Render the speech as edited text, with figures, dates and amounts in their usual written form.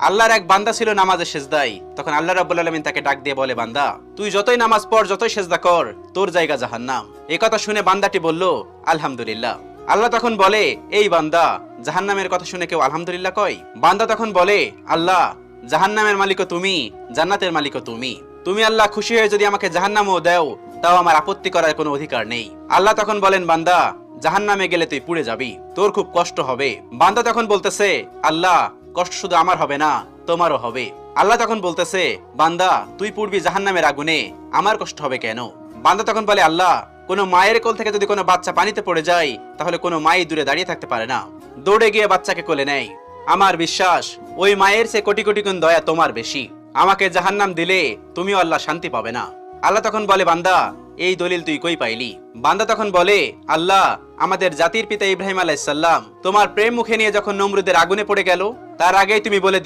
আল্লাহর এক বান্দা ছিল নামাজে সেজদায়। তখন আল্লাহ রাব্বুল আলামিন তাকে ডাক দিয়ে বলে, বান্দা তুই যতই নামাজ পড়, যতই সেজদা কর, তোর জায়গা জাহান্নাম। এই কথা শুনে বান্দাটি বলল, আলহামদুলিল্লাহ। আল্লাহ তখন বলে, এই বান্দা, জাহান্নামের কথা শুনে কেউ আলহামদুলিল্লাহ কয়? বান্দা তখন বলে, আল্লাহ, জাহান্নামের মালিকও তুমি, জান্নাতের মালিকও তুমি। তুমি আল্লাহ খুশি হয়ে যদি আমাকে জাহান্নামও দাও, তাও আমার আপত্তি করার কোনো অধিকার নেই। আল্লাহ তখন বলেন, বান্দা, জাহান্নামে গেলে তুই পুড়ে যাবি, তোর খুব কষ্ট হবে। বান্দা তখন বলতেছে, আল্লাহ, কষ্ট শুধু আমার হবে না, তোমারও হবে। আল্লাহ তখন বলতেছে, বান্দা, তুই পুড়বি জাহান্নামের আগুনে, আমার কষ্ট হবে কেন? বান্দা তখন বলে, আল্লাহ, কোনো মায়ের কোল থেকে যদি কোনো বাচ্চা পানিতে পড়ে যায়, তাহলে কোনো মাই দূরে দাঁড়িয়ে থাকতে পারে না, দৌড়ে গিয়ে বাচ্চাকে কোলে নেয়। আমার বিশ্বাস ওই মায়ের চেয়ে কোটি কোটি গুণ দয়া তোমার বেশি। আমাকে জাহান্নাম দিলে তুমিও আল্লাহ শান্তি পাবে না। আল্লাহ তখন বলে, বান্দা, এই দলিল তুই কই পাইলি? বান্দা তখন বলে, আল্লাহ, আমাদের জাতির পিতা ইব্রাহিম আলাইহিস সালাম তোমার প্রেম মুখে নিয়ে যখন নমরুদের আগুনে পড়ে গেল, তার আগেই তুমি বলে